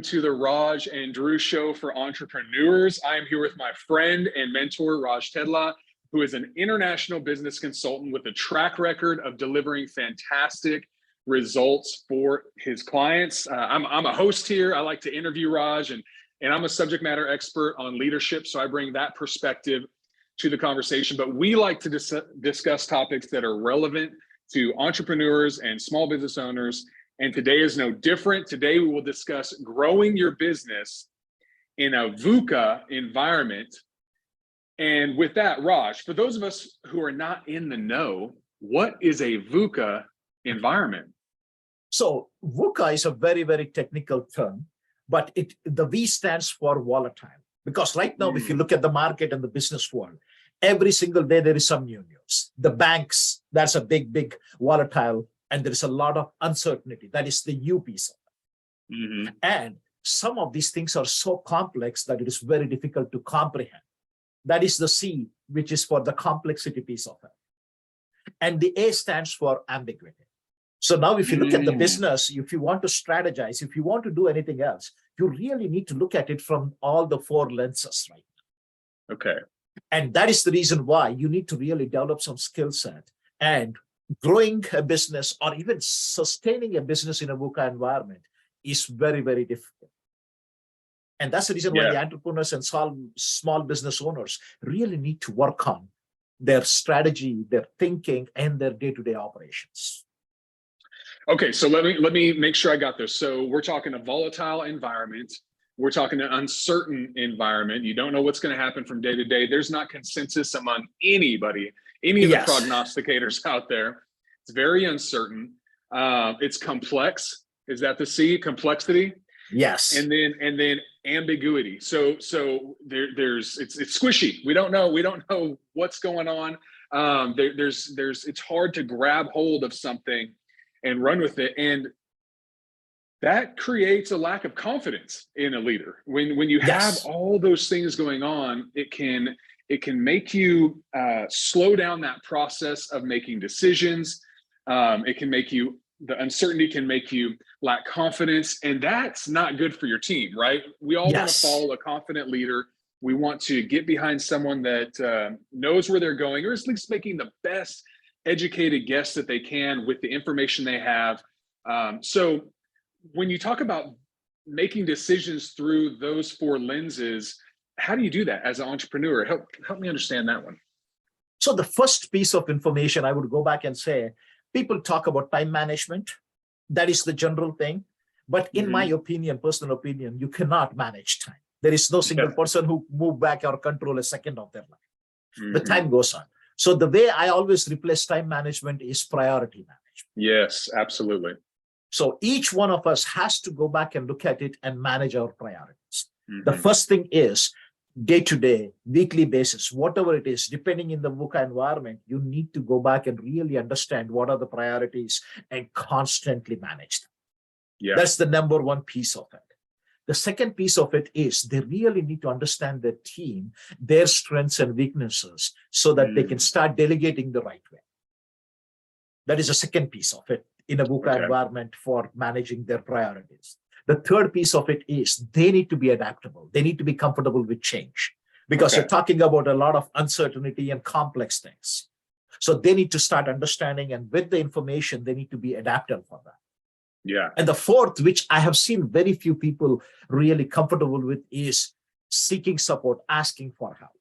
welcome to the Raj and Drew Show for Entrepreneurs. I am here with my friend and mentor, Raj Tedla, who is an international business consultant with a track record of delivering fantastic results for his clients. I'm a host here. I like to interview Raj, and I'm a subject matter expert on leadership, so I bring that perspective to the conversation. But we like to discuss topics that are relevant to entrepreneurs and small business owners. And today is no different. Today we will discuss growing your business in a VUCA environment. And with that, Raj, for those of us who are not in the know, what is a VUCA environment? So VUCA is a very, very technical term, but the V stands for volatile. Because right now, if you look at the market and the business world, every single day there is some new news. The banks, that's a big, big volatile, and there is a lot of uncertainty. That is the U piece of it. And some of these things are so complex that it is very difficult to comprehend. That is the C, which is for the complexity piece of it. And the A stands for ambiguity. So now if you look at the business, if you want to strategize, if you want to do anything else, you really need to look at it from all the four lenses right now. Okay. And that is the reason why you need to really develop some skill set. And growing a business or even sustaining a business in a VUCA environment is very, very difficult. And that's the reason why the entrepreneurs and small business owners really need to work on their strategy, their thinking, and their day-to-day operations. Okay, so let me make sure I got this. So we're talking a volatile environment. We're talking an uncertain environment. You don't know what's going to happen from day to day. There's not consensus among anybody, any of the prognosticators out there. It's very uncertain. It's complex. Is that the C? Complexity? Yes. And then ambiguity. So there's it's squishy. We don't know what's going on. It's hard to grab hold of something and run with it. And that creates a lack of confidence in a leader. When you have all those things going on, it can make you slow down that process of making decisions. The uncertainty can make you lack confidence, and that's not good for your team, right? We all want to follow a confident leader. We want to get behind someone that knows where they're going, or at least making the best educated guess that they can with the information they have. So when you talk about making decisions through those four lenses, how do you do that as an entrepreneur? Help me understand that one. So the first piece of information, I would go back and say, people talk about time management. That is the general thing. But in my opinion, personal opinion, you cannot manage time. There is no single person who move back or control a second of their life. The time goes on. So the way I always replace time management is priority management. Yes, absolutely. So each one of us has to go back and look at it and manage our priorities. The first thing is day-to-day, weekly basis, whatever it is, depending in the VUCA environment, you need to go back and really understand what are the priorities and constantly manage them. Yeah. That's the number one piece of it. The second piece of it is they really need to understand their team, their strengths and weaknesses, so that they can start delegating the right way. That is the second piece of it in a VUCA environment for managing their priorities. The third piece of it is they need to be adaptable. They need to be comfortable with change, because you're talking about a lot of uncertainty and complex things. So they need to start understanding, and with the information, they need to be adaptable for that. Yeah. And the fourth, which I have seen very few people really comfortable with, is seeking support, asking for help.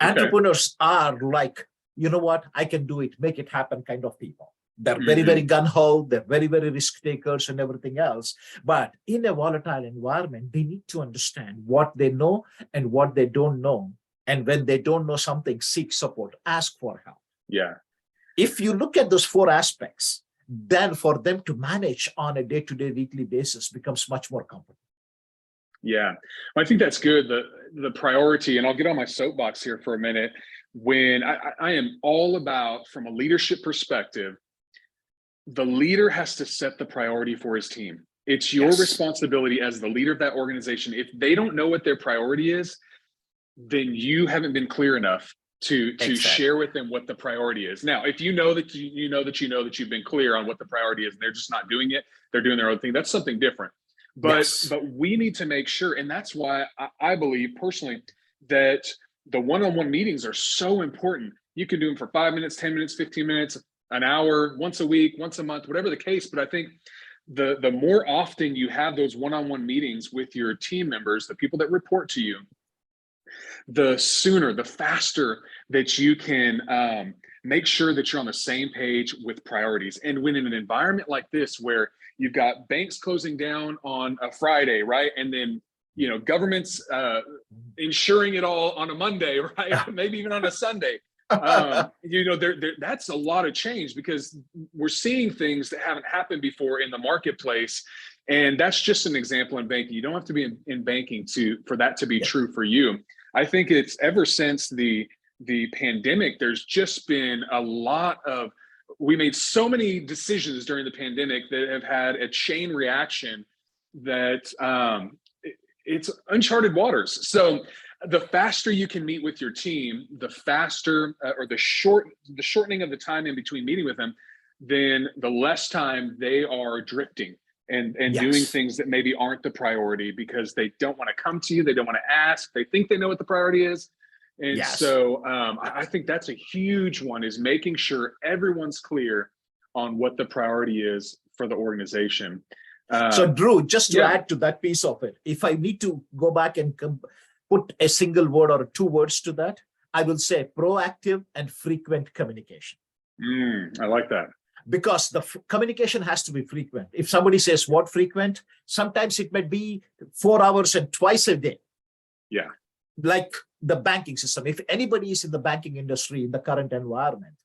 Entrepreneurs are like, you know what, I can do it, make it happen kind of people. They're very, very gun-ho, they're very, very risk takers and everything else. But in a volatile environment, they need to understand what they know and what they don't know. And when they don't know something, seek support, ask for help. Yeah. If you look at those four aspects, then for them to manage on a day-to-day, weekly basis becomes much more comfortable. Yeah, I think that's good. The priority, and I'll get on my soapbox here for a minute. When I am all about, from a leadership perspective, the leader has to set the priority for his team. It's your responsibility as the leader of that organization. If they don't know what their priority is, then you haven't been clear enough to share with them what the priority is. Now, if you know that you've been clear on what the priority is and they're just not doing it, they're doing their own thing, that's something different. Yes. but we need to make sure, and that's why I believe personally that the one-on-one meetings are so important. You can do them for 5 minutes, 10 minutes, 15 minutes, an hour, once a week, once a month, whatever the case. But I think the more often you have those one-on-one meetings with your team members, the people that report to you, the sooner, the faster that you can make sure that you're on the same page with priorities. And when in an environment like this, where you've got banks closing down on a Friday, right? And then, governments insuring it all on a Monday, right? Maybe even on a Sunday. That's a lot of change, because we're seeing things that haven't happened before in the marketplace. And that's just an example in banking. You don't have to be in banking for that to be true for you. I think it's ever since the pandemic, there's just been a lot of, we made so many decisions during the pandemic that have had a chain reaction that it's uncharted waters. So the faster you can meet with your team, the faster or the shortening of the time in between meeting with them, then the less time they are drifting and doing things that maybe aren't the priority, because they don't want to come to you, they don't want to ask, they think they know what the priority is. And so I think that's a huge one, is making sure everyone's clear on what the priority is for the organization. So Drew, just to add to that piece of it, if I need to go back and put a single word or 2 words to that, I will say proactive and frequent communication. I like that. Because the communication has to be frequent. If somebody says what frequent, sometimes it might be 4 hours and twice a day. Yeah. Like the banking system. If anybody is in the banking industry in the current environment,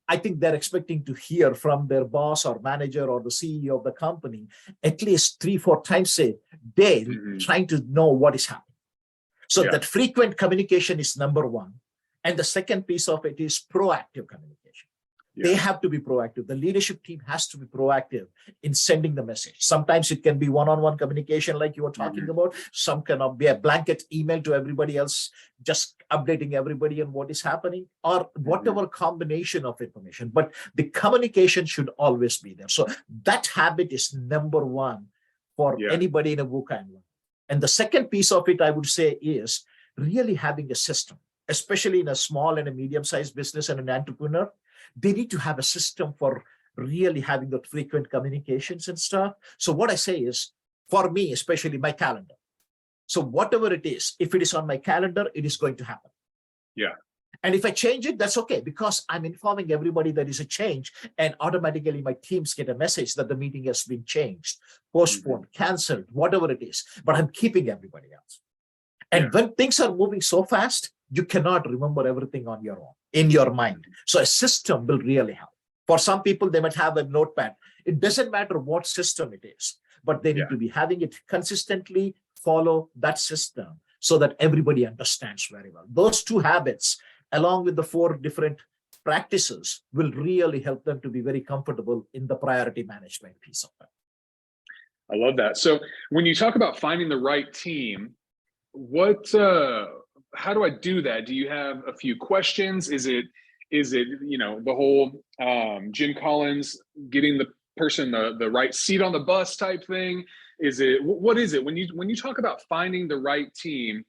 I think they're expecting to hear from their boss or manager or the CEO of the company at least 3-4 times a day, trying to know what is happening. So that frequent communication is number one. And the second piece of it is proactive communication. They have to be proactive. The leadership team has to be proactive in sending the message. Sometimes it can be one-on-one communication like you were talking about. Some cannot be a blanket email to everybody else, just updating everybody on what is happening, or whatever combination of information. But the communication should always be there. So that habit is number one for anybody in a VUCA environment. And the second piece of it, I would say, is really having a system, especially in a small and a medium-sized business and an entrepreneur. They need to have a system for really having the frequent communications and stuff. So what I say is, for me, especially my calendar. So whatever it is, if it is on my calendar, it is going to happen. Yeah. And if I change it, that's okay, because I'm informing everybody there is a change, and automatically my teams get a message that the meeting has been changed, postponed, canceled, whatever it is, but I'm keeping everybody else. And when things are moving so fast, you cannot remember everything on your own, in your mind. So a system will really help. For some people, they might have a notepad. It doesn't matter what system it is, but they need to be having it consistently, follow that system so that everybody understands very well. Those 2 habits, along with the 4 different practices, will really help them to be very comfortable in the priority management piece of it. I love that. So when you talk about finding the right team, how do I do that? Do you have a few questions? Is it the whole Jim Collins getting the person the right seat on the bus type thing? What is it when you talk about finding the right team?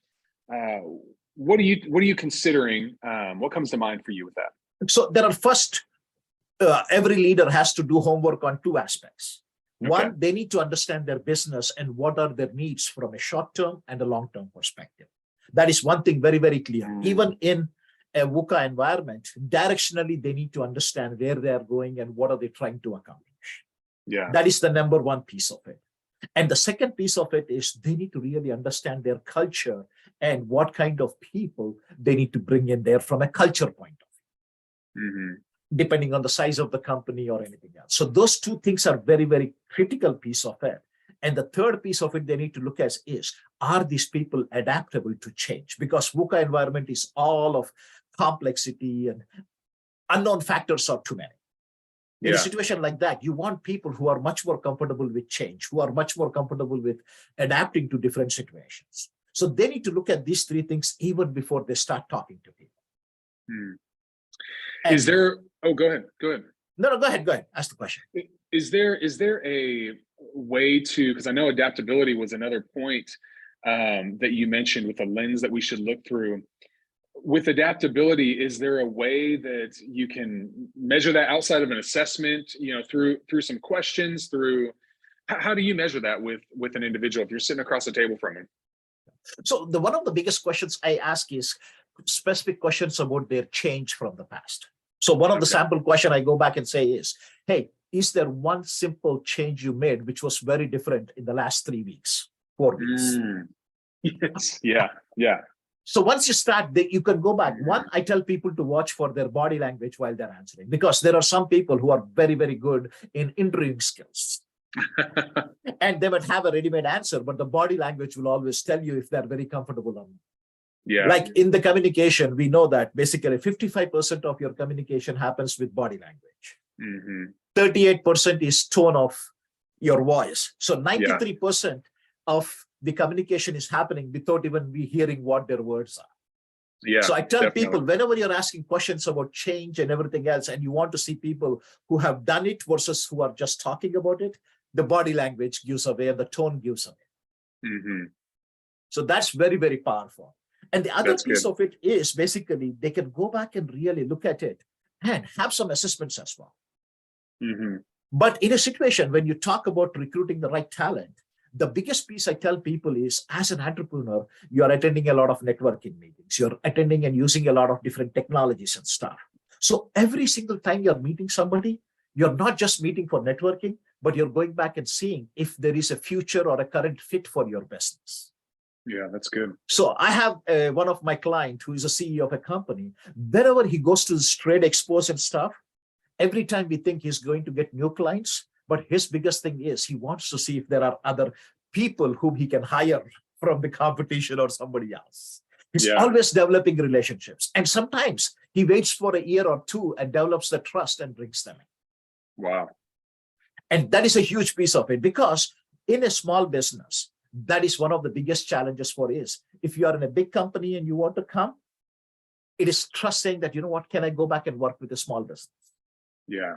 What are you considering? What comes to mind for you with that? So there are every leader has to do homework on 2 aspects. One, they need to understand their business and what are their needs from a short-term and a long-term perspective. That is one thing very, very clear. Even in a VUCA environment, directionally, they need to understand where they are going and what are they trying to accomplish. That is the number one piece of it. And the second piece of it is they need to really understand their culture and what kind of people they need to bring in there from a culture point of view, depending on the size of the company or anything else. So those 2 things are very, very critical piece of it. And the third piece of it they need to look at is, are these people adaptable to change? Because VUCA environment is all of complexity and unknown factors are too many. In a situation like that, you want people who are much more comfortable with change, who are much more comfortable with adapting to different situations. So they need to look at these 3 things even before they start talking to people. Is there, go ahead. No, go ahead. Ask the question. Is there way to, because I know adaptability was another point that you mentioned with the lens that we should look through. With adaptability, is there a way that you can measure that outside of an assessment, through some questions, through how do you measure that with an individual if you're sitting across the table from him? So one of the biggest questions I ask is specific questions about their change from the past. So one of the sample question I go back and say is, hey, is there one simple change you made which was very different in the last 3 weeks, 4 weeks? Yes. Yeah. So once you start, you can go back. One, I tell people to watch for their body language while they're answering, because there are some people who are very, very good in interviewing skills. And they would have a ready-made answer, but the body language will always tell you if they're very comfortable or not. Yeah. Like in the communication, we know that basically 55% of your communication happens with body language. 38% is tone of your voice. So 93% of the communication is happening without even we hearing what their words are. Yeah. So I tell people, whenever you're asking questions about change and everything else, and you want to see people who have done it versus who are just talking about it, the body language gives away and the tone gives away. So that's very, very powerful. And the other piece of it is basically they can go back and really look at it and have some assessments as well. But in a situation when you talk about recruiting the right talent, the biggest piece I tell people is, as an entrepreneur, you are attending a lot of networking meetings. You're attending and using a lot of different technologies and stuff. So every single time you're meeting somebody, you're not just meeting for networking, but you're going back and seeing if there is a future or a current fit for your business. Yeah, that's good. So I have one of my clients who is a CEO of a company. Whenever he goes to the trade expos and stuff, every time we think he's going to get new clients, but his biggest thing is he wants to see if there are other people whom he can hire from the competition or somebody else. He's always developing relationships. And sometimes he waits for a year or two and develops the trust and brings them in. Wow. And that is a huge piece of it, because in a small business, that is one of the biggest challenges for is, if you are in a big company and you want to come, it is trust, saying that, you know what, can I go back and work with a small business? Yeah.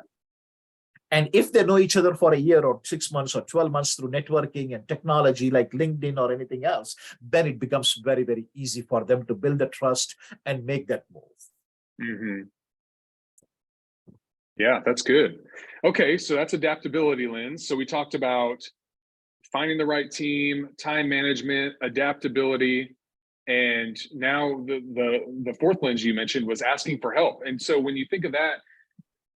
And if they know each other for a year or 6 months or 12 months through networking and technology like LinkedIn or anything else, then it becomes very, very easy for them to build the trust and make that move. Yeah, that's good. Okay, so that's adaptability lens. So we talked about finding the right team, time management, adaptability, and now the fourth lens you mentioned was asking for help. And so when you think of that,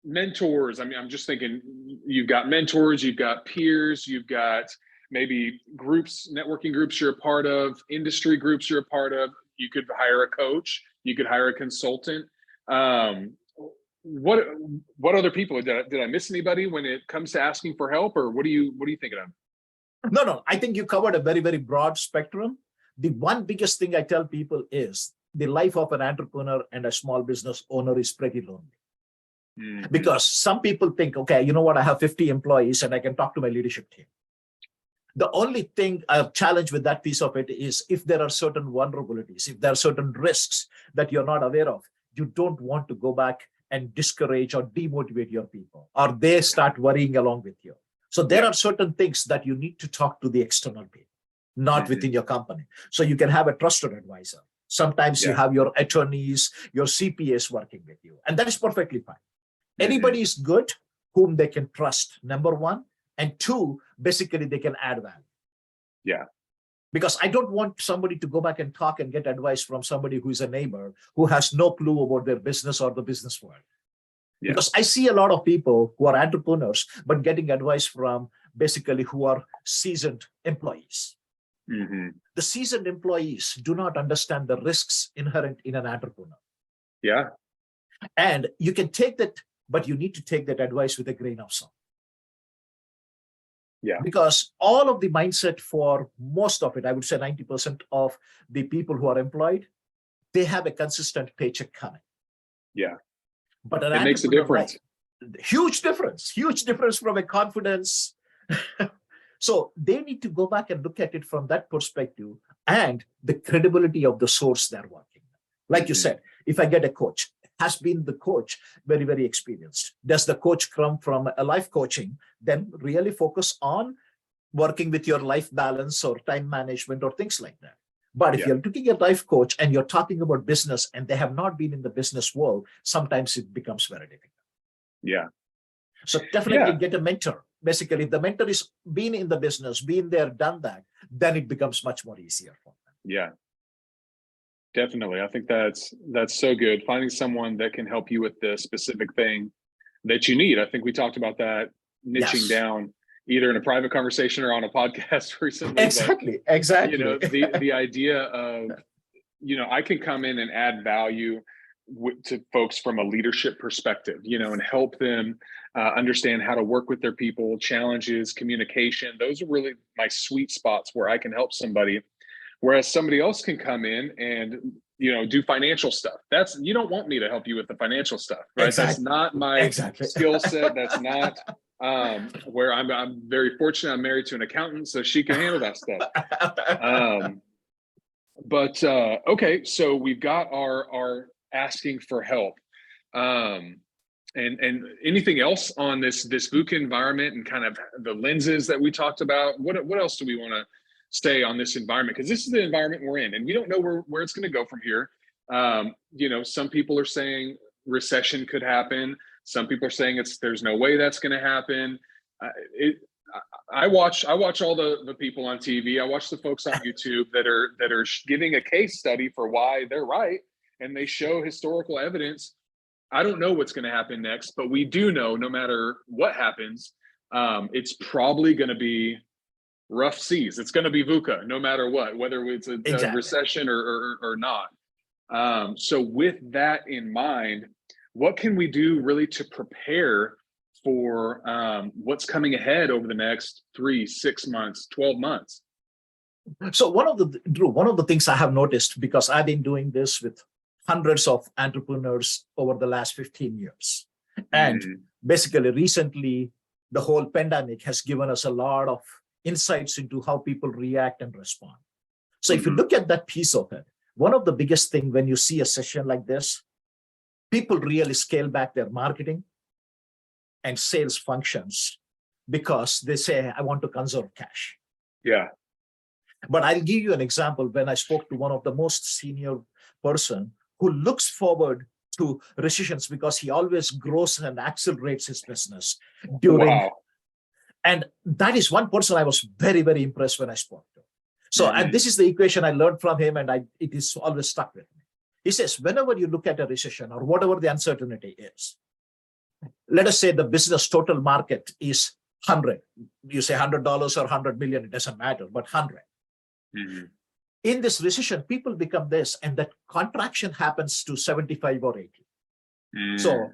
mentors, I mean, I'm just thinking you've got mentors, you've got peers, you've got maybe groups, networking groups you're a part of, industry groups you're a part of. You could hire a coach, you could hire a consultant. What other people, did I miss anybody when it comes to asking for help, or what are you thinking of? No, I think you covered a very, very broad spectrum. The one biggest thing I tell people is the life of an entrepreneur and a small business owner is pretty lonely. Because some people think, okay, you know what, I have 50 employees and I can talk to my leadership team. The only thing I challenge with that piece of it is if there are certain vulnerabilities, if there are certain risks that you're not aware of, you don't want to go back and discourage or demotivate your people, or they start worrying along with you. So there are certain things that you need to talk to the external people, not within your company. So you can have a trusted advisor. Sometimes you have your attorneys, your CPAs working with you, and that is perfectly fine. Anybody is good whom they can trust, number one. And two, basically they can add value. Yeah. Because I don't want somebody to go back and talk and get advice from somebody who is a neighbor who has no clue about their business or the business world. Yeah. Because I see a lot of people who are entrepreneurs, but getting advice from basically who are seasoned employees. The seasoned employees do not understand the risks inherent in an entrepreneur. Yeah. And you can take that, but you need to take that advice with a grain of salt. Yeah. Because all of the mindset for most of it, I would say 90% of the people who are employed, they have a consistent paycheck coming. Yeah. But it makes a difference. Huge difference from a confidence. So they need to go back and look at it from that perspective and the credibility of the source they're working. Like you said, if I get a coach, has been the coach very, very experienced? Does the coach come from a life coaching? Then really focus on working with your life balance or time management or things like that. But if you're taking a life coach and you're talking about business and they have not been in the business world, sometimes it becomes very difficult. Yeah. So definitely get a mentor. Basically, if the mentor is been in the business, been there, done that, then it becomes much more easier for them. Yeah. Definitely. I think that's so good. Finding someone that can help you with the specific thing that you need. I think we talked about that, niching down either in a private conversation or on a podcast recently. Exactly. You know, the idea of, you know, I can come in and add value to folks from a leadership perspective, you know, and help them understand how to work with their people, challenges, communication. Those are really my sweet spots where I can help somebody. Whereas somebody else can come in and, you know, do financial stuff. You don't want me to help you with the financial stuff, right? Exactly. That's not my skill set. That's not where I'm very fortunate. I'm married to an accountant, so she can handle that stuff. Okay, so we've got our asking for help. And anything else on this VUCA environment and kind of the lenses that we talked about? What else do we want to say on this environment? Because this is the environment we're in, and we don't know where it's going to go from here. You know, some people are saying recession could happen. Some people are saying there's no way that's going to happen. I watch all the people on TV. I watch the folks on YouTube that are giving a case study for why they're right, and they show historical evidence. I don't know what's going to happen next, but we do know no matter what happens, it's probably going to be rough seas. It's going to be VUCA no matter what, whether it's a recession or not. So with that in mind, what can we do really to prepare for what's coming ahead over the next 3, 6 months, 12 months? So one of the things I have noticed, because I've been doing this with hundreds of entrepreneurs over the last 15 years. And basically recently, the whole pandemic has given us a lot of insights into how people react and respond. So if you look at that piece of it, one of the biggest thing when you see a session like this, people really scale back their marketing and sales functions because they say, I want to conserve cash. Yeah. But I'll give you an example. When I spoke to one of the most senior person who looks forward to recessions because he always grows and accelerates his business during. And that is one person I was very, very impressed when I spoke to. So and this is the equation I learned from him, and it is always stuck with me. He says, whenever you look at a recession or whatever the uncertainty is, let us say the business total market is 100. You say $100 or 100 million, it doesn't matter, but 100. In this recession, people become this, and that contraction happens to 75 or 80. So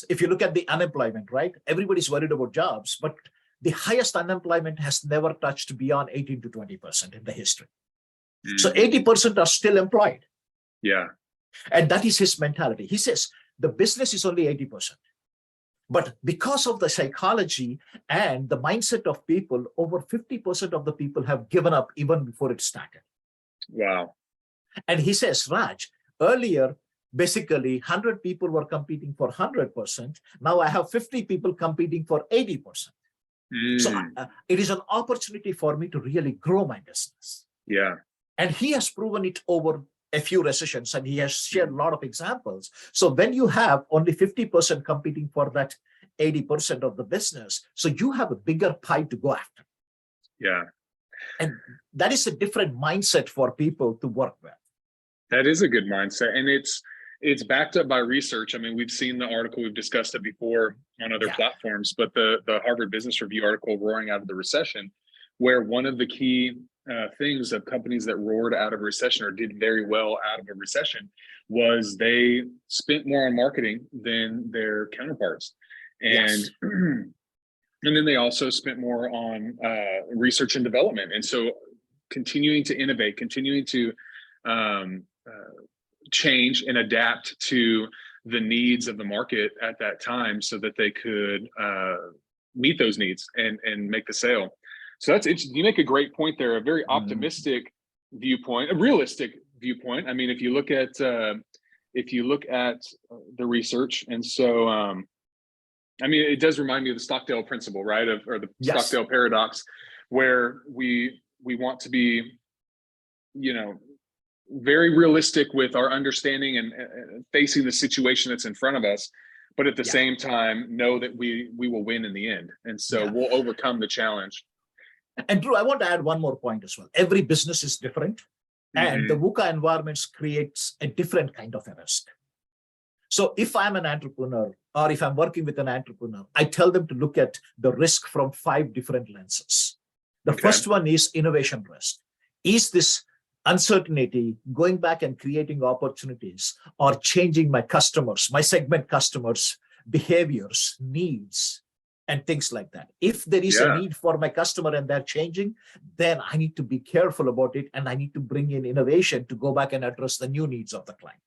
if you look at the unemployment, right? Everybody's worried about jobs, but the highest unemployment has never touched beyond 18 to 20% in the history. So 80% are still employed. Yeah. And that is his mentality. He says the business is only 80%. But because of the psychology and the mindset of people, over 50% of the people have given up even before it started. Wow. And he says, Raj, earlier, basically 100 people were competing for 100%. Now I have 50 people competing for 80%. So it is an opportunity for me to really grow my business. Yeah. And he has proven it over a few recessions, and he has shared a lot of examples. So when you have only 50% competing for that 80% of the business, so you have a bigger pie to go after. Yeah. And that is a different mindset for people to work with. That is a good mindset. And it's backed up by research. I mean, we've seen the article, we've discussed it before on other platforms, but the Harvard Business Review article, Roaring Out of the Recession, where one of the key things of companies that roared out of recession or did very well out of a recession was they spent more on marketing than their counterparts. And and then they also spent more on research and development. And so continuing to innovate, continuing to change and adapt to the needs of the market at that time so that they could meet those needs and make the sale. So that's interesting. You make a great point there, a very optimistic viewpoint, a realistic viewpoint. I mean, if you look at the research, and so I mean, it does remind me of the Stockdale principle, right? Or the Stockdale paradox, where we want to be, you know, very realistic with our understanding and facing the situation that's in front of us, but at the same time know that we will win in the end, and so we'll overcome the challenge. And Drew, I want to add one more point as well. Every business is different, and the VUCA environments creates a different kind of a risk. So if I'm an entrepreneur, or if I'm working with an entrepreneur, I tell them to look at the risk from 5 different lenses. The first one is innovation risk. Is this uncertainty going back and creating opportunities, or changing my customers, my segment customers' behaviors, needs, and things like that? If there is a need for my customer and they're changing, then I need to be careful about it, and I need to bring in innovation to go back and address the new needs of the client.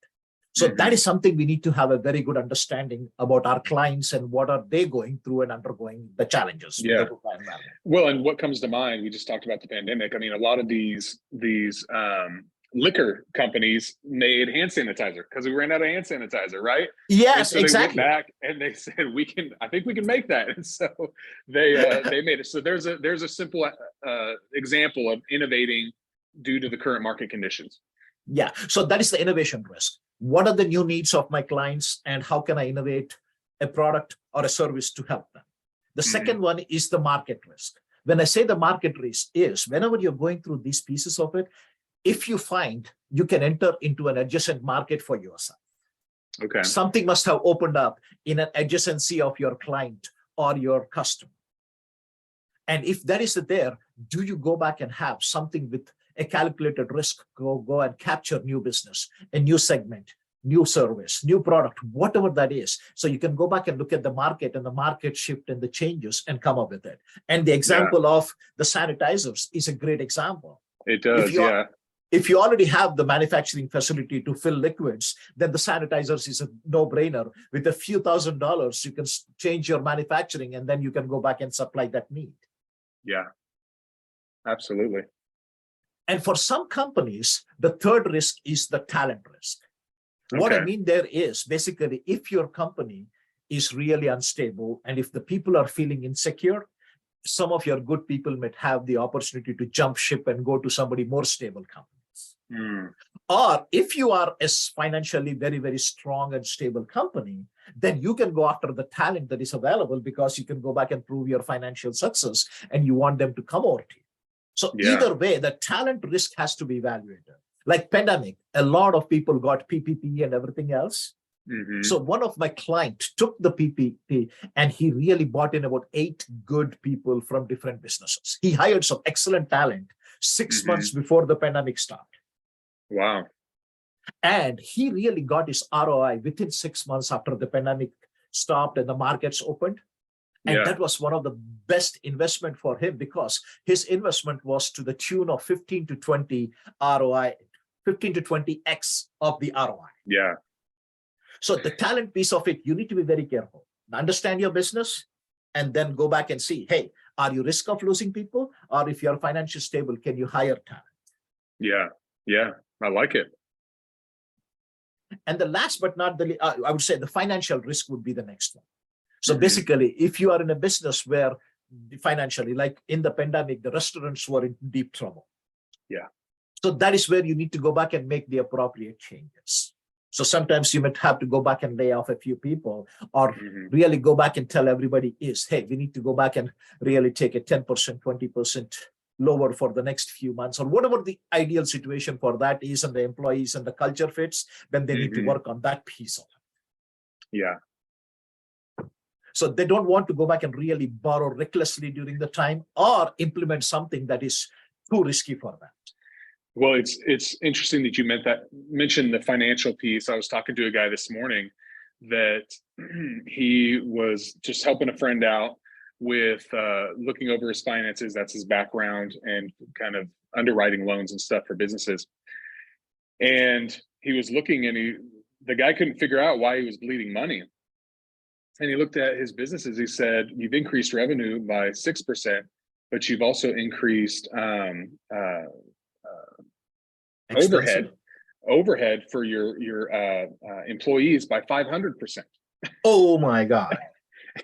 So that is something we need to have a very good understanding about our clients and what are they going through and undergoing the challenges. Yeah. Well, and what comes to mind, we just talked about the pandemic. I mean, a lot of these liquor companies made hand sanitizer because we ran out of hand sanitizer, right? Yes, so exactly. They went back and they said, I think we can make that. And so they made it. So there's a simple example of innovating due to the current market conditions. Yeah, so that is the innovation risk. What are the new needs of my clients, and how can I innovate a product or a service to help them? The second one is the market risk. When I say the market risk is, whenever you're going through these pieces of it, if you find you can enter into an adjacent market for yourself. Okay. Something must have opened up in an adjacency of your client or your customer. And if that is there, do you go back and have something with a calculated risk, go and capture new business, a new segment, new service, new product, whatever that is. So you can go back and look at the market and the market shift and the changes and come up with it. And the example of the sanitizers is a great example. It does, If you already have the manufacturing facility to fill liquids, then the sanitizers is a no-brainer. With a few $1,000s, you can change your manufacturing, and then you can go back and supply that need. Yeah, absolutely. And for some companies, the third risk is the talent risk. What I mean there is basically, if your company is really unstable, and if the people are feeling insecure, some of your good people might have the opportunity to jump ship and go to somebody more stable companies. Or if you are a financially very, very strong and stable company, then you can go after the talent that is available, because you can go back and prove your financial success and you want them to come over to you. So either way, the talent risk has to be evaluated. Like pandemic, a lot of people got PPP and everything else. So one of my clients took the PPP and he really brought in about 8 good people from different businesses. He hired some excellent talent 6 months before the pandemic started. Wow. And he really got his ROI within 6 months after the pandemic stopped and the markets opened. And that was one of the best investment for him, because his investment was to the tune of 15 to 20 ROI, 15 to 20x of the ROI. Yeah. So the talent piece of it, you need to be very careful. Understand your business and then go back and see, hey, are you risk of losing people? Or if you're financially stable, can you hire talent? Yeah. Yeah. I like it. And the last but not the least, I would say the financial risk would be the next one. So basically, if you are in a business where financially, like in the pandemic, the restaurants were in deep trouble. Yeah. So that is where you need to go back and make the appropriate changes. So sometimes you might have to go back and lay off a few people, or really go back and tell everybody is, hey, we need to go back and really take a 10%, 20% lower for the next few months, or whatever the ideal situation for that is, and the employees and the culture fits, then they need to work on that piece of it. Yeah. So they don't want to go back and really borrow recklessly during the time, or implement something that is too risky for them. Well, it's interesting that you mentioned the financial piece. I was talking to a guy this morning that he was just helping a friend out with looking over his finances. That's his background, and kind of underwriting loans and stuff for businesses. And he was looking, and the guy couldn't figure out why he was bleeding money. And he looked at his businesses. He said, you've increased revenue by 6%, but you've also increased overhead for your employees by 500%. Oh my God.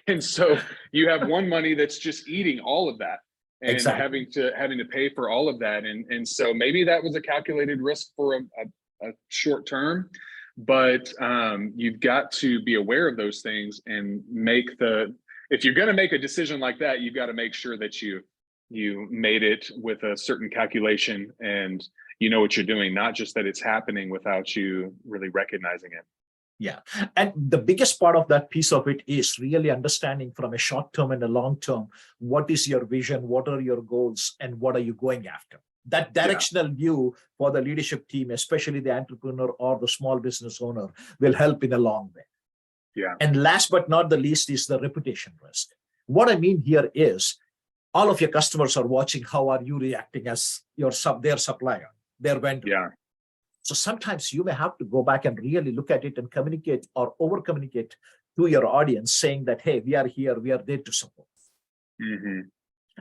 And so you have one money that's just eating all of that. and Exactly. having to pay for all of that. And so maybe that was a calculated risk for a short term, but you've got to be aware of those things and if you're going to make a decision like that, you've got to make sure that you made it with a certain calculation and you know what you're doing, not just that it's happening without you really recognizing it. Yeah. And the biggest part of that piece of it is really understanding from a short term and a long term, what is your vision, what are your goals, and what are you going after? That directional view for the leadership team, especially the entrepreneur or the small business owner, will help in a long way. Yeah. And last but not the least is the reputation risk. What I mean here is all of your customers are watching how are you reacting as their supplier, their vendor. Yeah. So sometimes you may have to go back and really look at it and communicate or over communicate to your audience saying that, hey, we are here, we are there to support. Mm-hmm.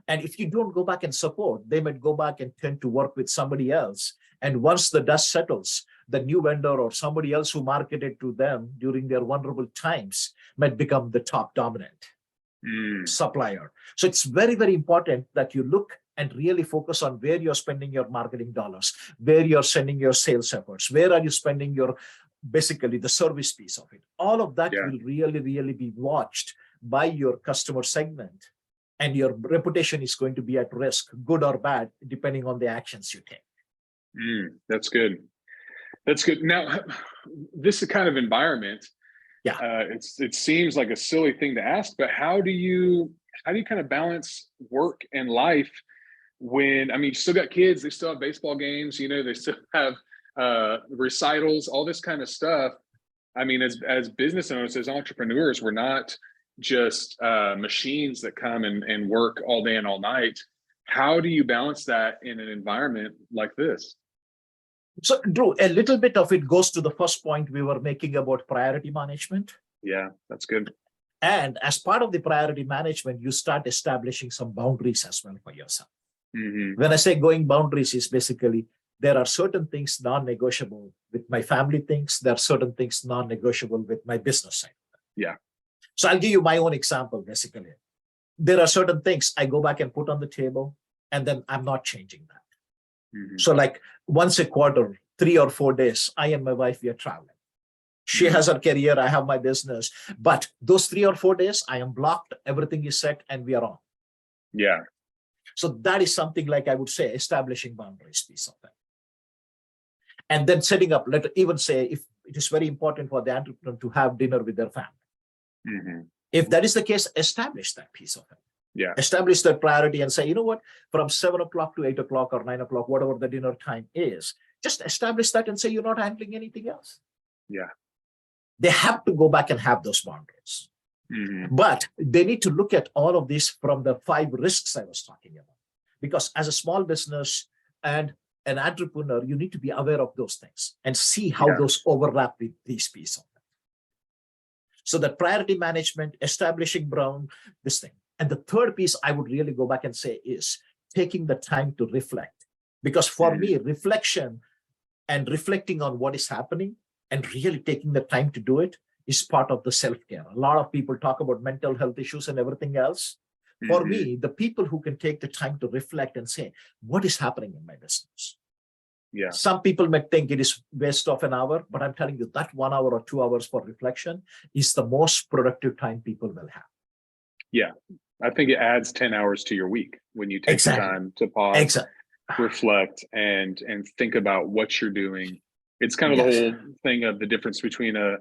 And if you don't go back and support, they might go back and tend to work with somebody else. And once the dust settles, the new vendor or somebody else who marketed to them during their vulnerable times might become the top dominant supplier. So it's very, very important that you look and really focus on where you're spending your marketing dollars, where you're sending your sales efforts, where are you spending your, basically the service piece of it. All of that will really, really be watched by your customer segment, and your reputation is going to be at risk, good or bad, depending on the actions you take. That's good. That's good. Now, this kind of environment, it seems like a silly thing to ask, but how do you kind of balance work and life when, I mean, you still got kids, they still have baseball games, you know, they still have recitals, all this kind of stuff. I mean, as business owners, as entrepreneurs, we're not just machines that come and work all day and all night. How do you balance that in an environment like this? So, Drew, a little bit of it goes to the first point we were making about priority management. Yeah, that's good. And as part of the priority management, you start establishing some boundaries as well for yourself. Mm-hmm. When I say going boundaries is basically, there are certain things non-negotiable with my family things. There are certain things non-negotiable with my business side. Yeah. So I'll give you my own example, basically. There are certain things I go back and put on the table, and then I'm not changing that. Mm-hmm. So like once a quarter, 3 or 4 days, I and my wife, we are traveling. She has her career, I have my business. But those 3 or 4 days, I am blocked, everything is set, and we are on. Yeah. So that is something like I would say establishing boundaries piece of that. And then setting up, let even say if it is very important for the entrepreneur to have dinner with their family. Mm-hmm. If that is the case, establish that piece of it. Yeah. Establish that priority and say, you know what, from 7 o'clock to 8 o'clock or 9 o'clock, whatever the dinner time is, just establish that and say you're not handling anything else. Yeah. They have to go back and have those boundaries. Mm-hmm. But they need to look at all of this from the 5 risks I was talking about. Because as a small business and an entrepreneur, you need to be aware of those things and see how those overlap with these pieces of them. So the priority management, establishing this thing. And the third piece I would really go back and say is taking the time to reflect. Because for me, reflection and reflecting on what is happening and really taking the time to do it is part of the self-care. A lot of people talk about mental health issues and everything else. For me, the people who can take the time to reflect and say, what is happening in my business? Yeah. Some people might think it is waste of an hour, but I'm telling you that 1 hour or 2 hours for reflection is the most productive time people will have. Yeah. I think it adds 10 hours to your week when you take the time to pause, reflect, and think about what you're doing. It's kind of the whole thing of the difference between a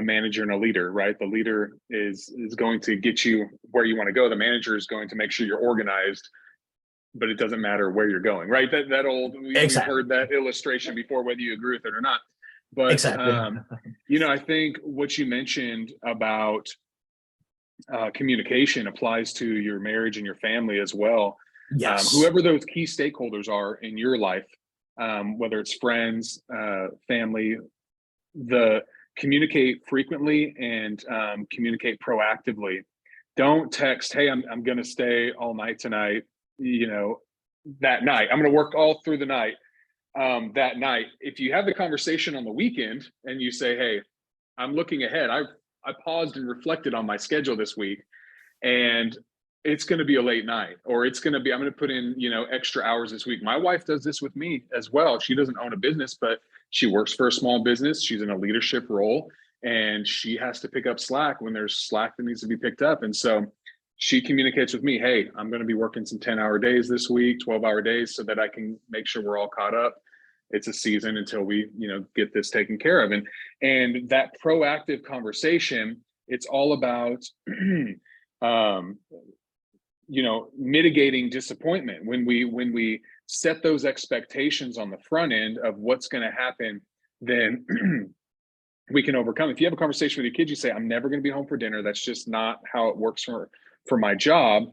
manager and a leader, right? The leader is going to get you where you want to go. The manager is going to make sure you're organized, but it doesn't matter where you're going, right? That old, we've heard that illustration before, whether you agree with it or not. But, you know, I think what you mentioned about communication applies to your marriage and your family as well. Yes. Whoever those key stakeholders are in your life, whether it's friends, family, communicate frequently and communicate proactively. Don't text, hey, I'm going to stay all night tonight, you know, that night. I'm going to work all through the night that night. If you have the conversation on the weekend and you say, hey, I'm looking ahead. I paused and reflected on my schedule this week. And it's going to be a late night, or it's going to be, I'm going to put in, extra hours this week. My wife does this with me as well. She doesn't own a business, but she works for a small business. She's in a leadership role, and she has to pick up slack when there's slack that needs to be picked up. And so she communicates with me, hey, I'm going to be working some 10-hour days this week, 12-hour days, so that I can make sure we're all caught up. It's a season until we, get this taken care of. And that proactive conversation, it's all about, mitigating disappointment. When we set those expectations on the front end of what's going to happen, then we can overcome. If you have a conversation with your kids, you say, I'm never going to be home for dinner. That's just not how it works for my job,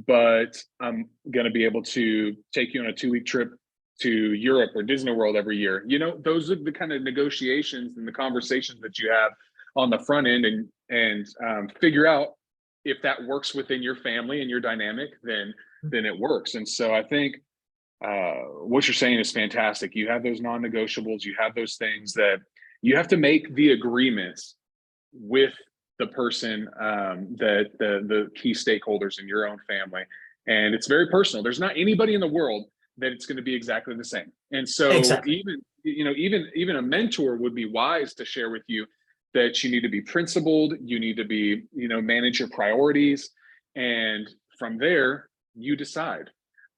but I'm going to be able to take you on a 2-week trip to Europe or Disney World every year. Those are the kind of negotiations and the conversations that you have on the front end, and figure out if that works within your family and your dynamic, then it works. And so I think what you're saying is fantastic. You have those non-negotiables, you have those things that you have to make the agreements with the person, that the key stakeholders in your own family. And it's very personal. There's not anybody in the world that it's going to be exactly the same. And so Exactly. even a mentor would be wise to share with you that you need to be principled, you need to be, manage your priorities. And from there, you decide.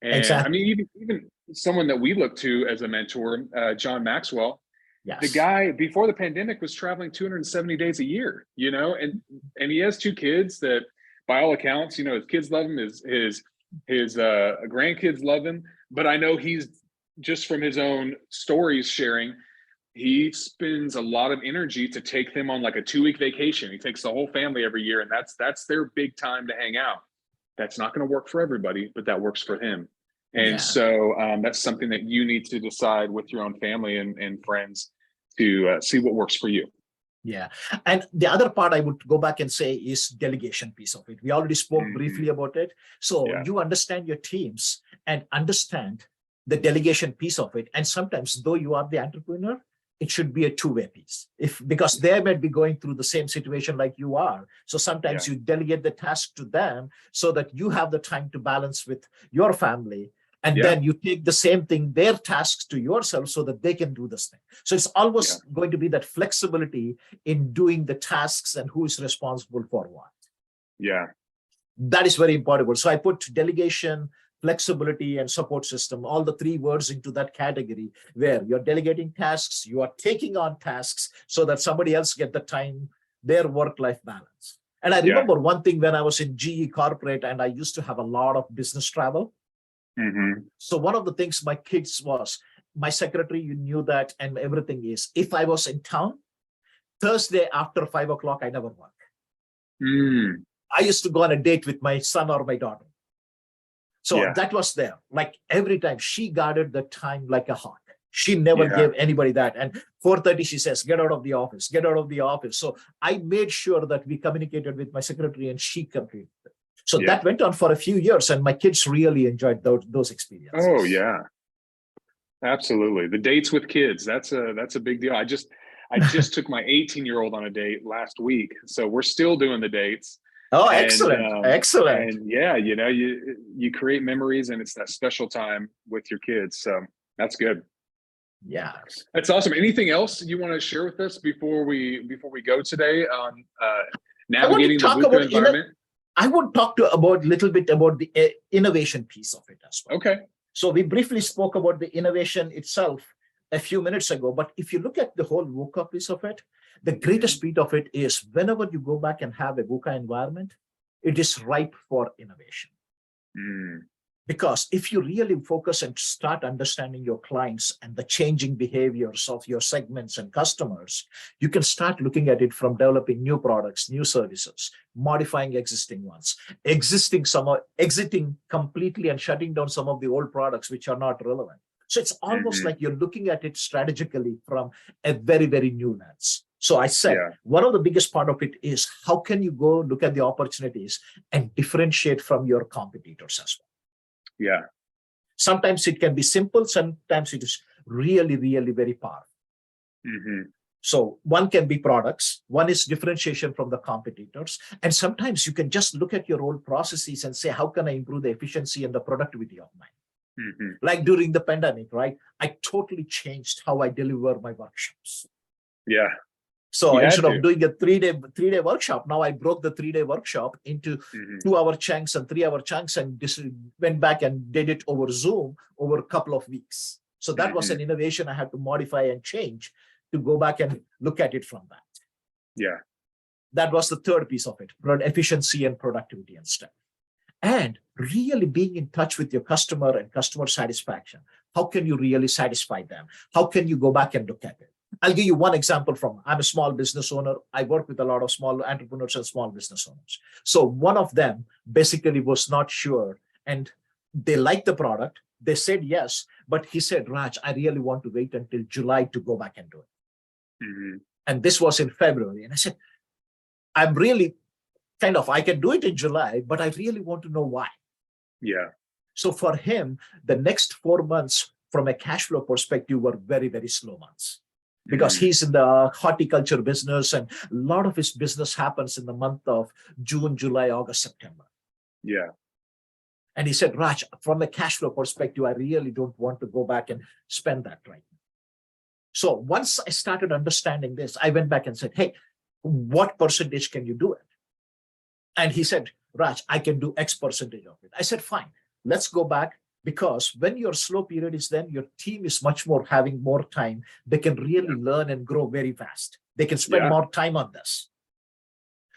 And Exactly. I mean, even someone that we look to as a mentor, John Maxwell, Yes. the guy before the pandemic was traveling 270 days a year, and he has 2 kids that by all accounts, his kids love him, his grandkids love him. But I know he's, just from his own stories sharing, he spends a lot of energy to take them on like a 2-week vacation. He takes the whole family every year, and that's their big time to hang out. That's not going to work for everybody, but that works for him. And so that's something that you need to decide with your own family and friends to see what works for you. Yeah. And the other part I would go back and say is delegation piece of it. We already spoke briefly about it. So you understand your teams and understand the delegation piece of it. And sometimes, though you are the entrepreneur, it should be a 2-way piece, because they might be going through the same situation like you are. So sometimes you delegate the task to them so that you have the time to balance with your family. And then you take the same thing, their tasks, to yourself so that they can do this thing. So it's always going to be that flexibility in doing the tasks and who is responsible for what. Yeah. That is very important. So I put delegation, flexibility, and support system, all the 3 words into that category, where you're delegating tasks, you are taking on tasks so that somebody else get the time, their work-life balance. And I remember one thing when I was in GE corporate, and I used to have a lot of business travel. So one of the things my kids was, my secretary, you knew that, and everything is, if I was in town, Thursday after 5 o'clock, I never work. I used to go on a date with my son or my daughter. So that was there. Like every time, she guarded the time like a hawk. She never gave anybody that. And 4:30, she says, get out of the office, get out of the office. So I made sure that we communicated with my secretary, and she completed it. So that went on for a few years, and my kids really enjoyed those experiences. Oh yeah, absolutely. The dates with kids, that's a big deal. I just took my 18-year-old on a date last week, so we're still doing the dates. Oh, excellent. Excellent. And you create memories, and it's that special time with your kids. So that's good. Yeah. That's awesome. Anything else you want to share with us before we go today on navigating the VUCA environment? I would talk a little bit about the innovation piece of it as well. Okay. So we briefly spoke about the innovation itself a few minutes ago, but if you look at the whole VUCA piece of it, the greatest bit of it is whenever you go back and have a VUCA environment, it is ripe for innovation. Because if you really focus and start understanding your clients and the changing behaviors of your segments and customers, you can start looking at it from developing new products, new services, modifying existing ones, exiting completely and shutting down some of the old products which are not relevant. So it's almost like you're looking at it strategically from a very, very new lens. So I said, one of the biggest part of it is how can you go look at the opportunities and differentiate from your competitors as well. Yeah. Sometimes it can be simple. Sometimes it is really, really very powerful. So one can be products, one is differentiation from the competitors. And sometimes you can just look at your old processes and say, how can I improve the efficiency and the productivity of mine? Mm-hmm. Like during the pandemic, right? I totally changed how I deliver my workshops. Yeah. So You had instead to. of doing a three-day workshop, now I broke the 3-day workshop into 2-hour chunks and 3-hour chunks, and went back and did it over Zoom over a couple of weeks. So that was an innovation I had to modify and change to go back and look at it from that. Yeah. That was the third piece of it, efficiency and productivity and stuff. And really being in touch with your customer and customer satisfaction. How can you really satisfy them? How can you go back and look at it? I'll give you one example I'm a small business owner. I work with a lot of small entrepreneurs and small business owners. So one of them basically was not sure, and they liked the product. They said yes, but he said, Raj, I really want to wait until July to go back and do it. And this was in February. And I said, I'm really I can do it in July, but I really want to know why. Yeah. So for him, the next 4 months from a cash flow perspective were very, very slow months, because he's in the horticulture business, and a lot of his business happens in the month of June, July, August, September. Yeah. And he said, Raj, from a cash flow perspective, I really don't want to go back and spend that right now. So once I started understanding this, I went back and said, hey, what percentage can you do it? And he said, Raj, I can do X percentage of it. I said, fine, let's go back, because when your slow period is, then your team is much more having more time. They can really learn and grow very fast. They can spend more time on this.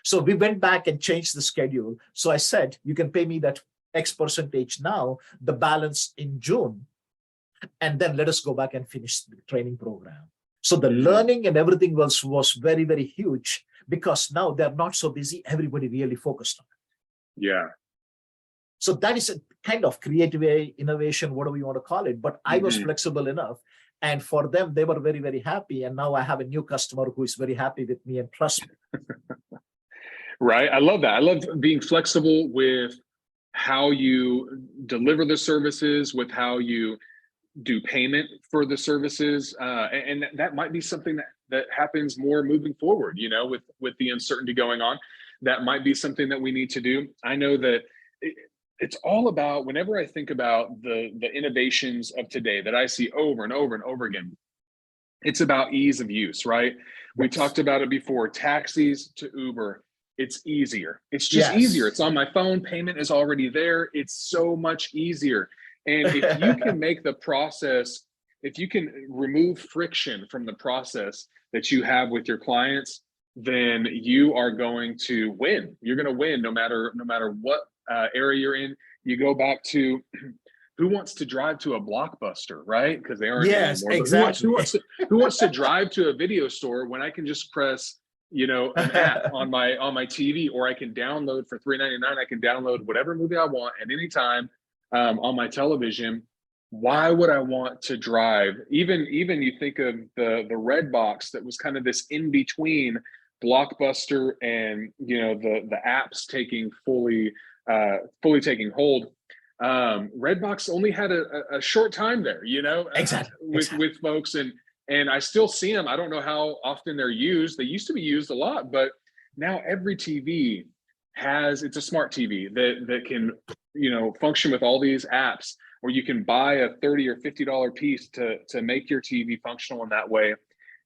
So we went back and changed the schedule. So I said, you can pay me that X percentage now, the balance in June, and then let us go back and finish the training program. So the learning and everything was very, very huge, because now they're not so busy. Everybody really focused on it. Yeah. So that is a kind of creative innovation, whatever you want to call it. But I was flexible enough. And for them, they were very, very happy. And now I have a new customer who is very happy with me and trust me. Right. I love that. I love being flexible with how you deliver the services, with how you do payment for the services. And that might be something that happens more moving forward, with the uncertainty going on. That might be something that we need to do. I know that it's all about, whenever I think about the innovations of today that I see over and over and over again, it's about ease of use, right? We talked about it before, taxis to Uber. It's easier. It's just easier. It's on my phone. Payment is already there. It's so much easier. And if you can make the process, if you can remove friction from the process that you have with your clients, then you are going to win. You're going to win no matter what area you're in. You go back to who wants to drive to a Blockbuster, right? Because they aren't anymore. Exactly. Who wants to drive to a video store when I can just press, an app on my TV, or I can download for $3.99. I can download whatever movie I want at any time on my television. Why would I want to drive? Even you think of the red box that was kind of this in between Blockbuster and the apps taking fully taking hold. Redbox only had a short time there, exactly. with folks, and I still see them. I don't know how often they're used. They used to be used a lot, but now every TV it's a smart TV that can function with all these apps, where you can buy a $30 or $50 piece to make your TV functional in that way.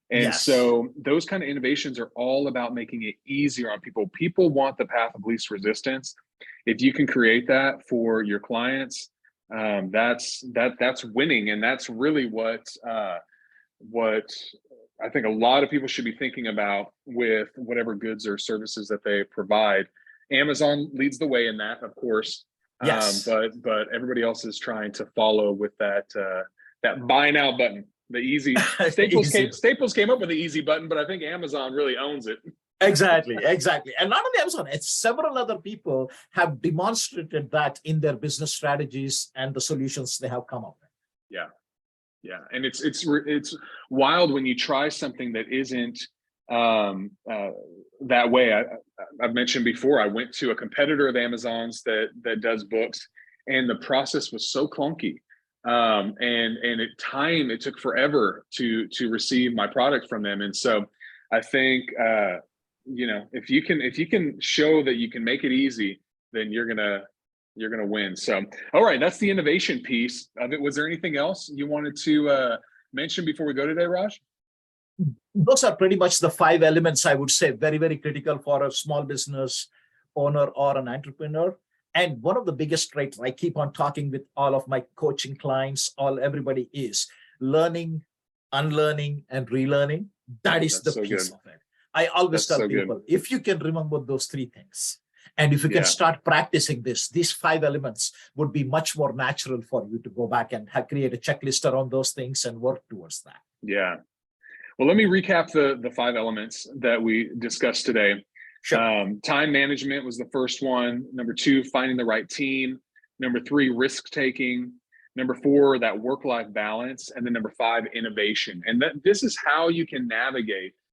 And so those kind of innovations are all about making it easier on people. People want the path of least resistance. If you can create that for your clients, that's winning. And that's really what I think a lot of people should be thinking about with whatever goods or services that they provide. Amazon leads the way in that, of course. But everybody else is trying to follow with that buy now button. The easy Staples came up with the easy button, but I think Amazon really owns it. Exactly. And not only Amazon, it's several other people have demonstrated that in their business strategies and the solutions they have come up with. Yeah. And it's wild when you try something that isn't that way. I've mentioned before, I went to a competitor of Amazon's that does books, and the process was so clunky. It took forever to receive my product from them. And so I think, if you can show that you can make it easy, then you're gonna win. So, all right, that's the innovation piece of it. Was there anything else you wanted to mention before we go today, Raj? Those are pretty much the 5 elements, I would say, very, very critical for a small business owner or an entrepreneur. And one of the biggest traits I keep on talking with all of my coaching clients, everybody is learning, unlearning, and relearning. That is the piece of it. I always tell people, if you can remember those 3 things, and if you can start practicing these 5 elements would be much more natural for you to go back and create a checklist around those things and work towards that. Yeah. Well, let me recap the 5 elements that we discussed today. Sure. Time management was the first one. Number 2, finding the right team. Number 3, risk taking. Number 4, that work-life balance. And then number 5, innovation. And this is how you can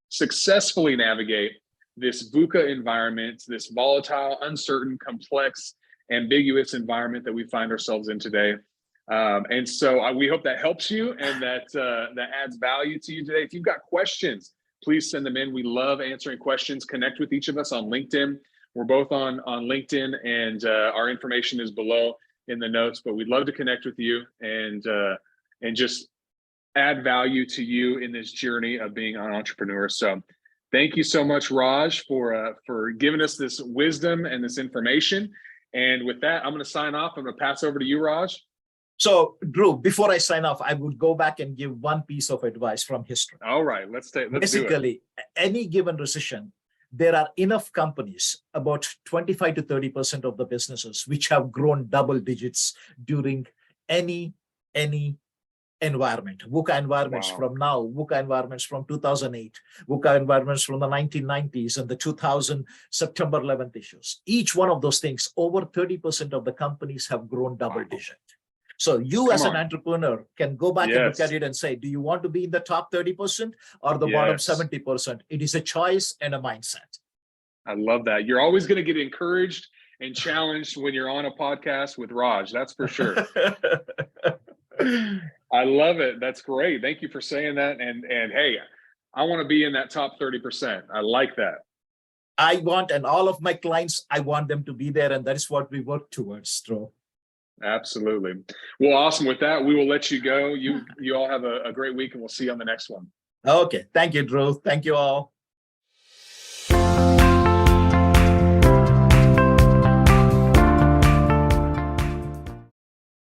successfully navigate this VUCA environment, this volatile, uncertain, complex, ambiguous environment that we find ourselves in today. And so we hope that helps you and that adds value to you today. If you've got questions, please send them in. We love answering questions. Connect with each of us on LinkedIn. We're both on LinkedIn, and our information is below in the notes, but we'd love to connect with you and just add value to you in this journey of being an entrepreneur. So thank you so much, Raj, for giving us this wisdom and this information. And with that, I'm going to sign off. I'm going to pass over to you, Raj. So, Drew, before I sign off, I would go back and give one piece of advice from history. All right, let's basically, any given recession, there are enough companies, about 25 to 30% of the businesses, which have grown double digits during any environment. VUCA environments from now, VUCA environments from 2008, VUCA environments from the 1990s and the 2000 September 11th issues. Each one of those things, over 30% of the companies have grown double digit. So you as an entrepreneur can go back and look at it and say, do you want to be in the top 30% or the bottom 70%? It is a choice and a mindset. I love that. You're always going to get encouraged and challenged when you're on a podcast with Raj. That's for sure. I love it. That's great. Thank you for saying that. And hey, I want to be in that top 30%. I like that. I want, and all of my clients, I want them to be there. And that is what we work towards, Drew. Absolutely. Well, awesome. With that, we will let you go. You all have a great week, and we'll see you on the next one. Okay. Thank you, Drew. Thank you all.